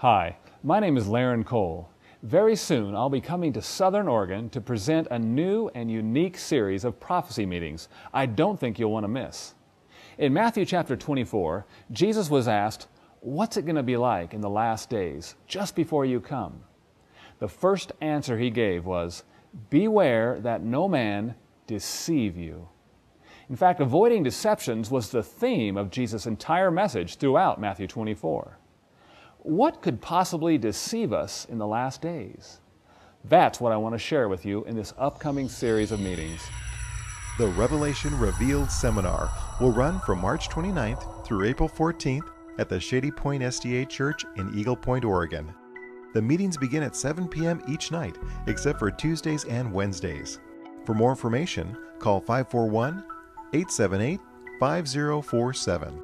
Hi, my name is Laren Cole. Very soon I'll be coming to Southern Oregon to present a new and unique series of prophecy meetings I don't think you'll want to miss. In Matthew chapter 24, Jesus was asked, "What's it going to be like in the last days, just before you come?" The first answer he gave was, "Beware that no man deceive you." In fact, avoiding deceptions was the theme of Jesus' entire message throughout Matthew 24. What could possibly deceive us in the last days? That's what I want to share with you in this upcoming series of meetings. The Revelation Revealed Seminar will run from March 29th through April 14th at the Shady Point SDA Church in Eagle Point, Oregon. The meetings begin at 7 p.m. each night, except for Tuesdays and Wednesdays. For more information, call 541-878-5047.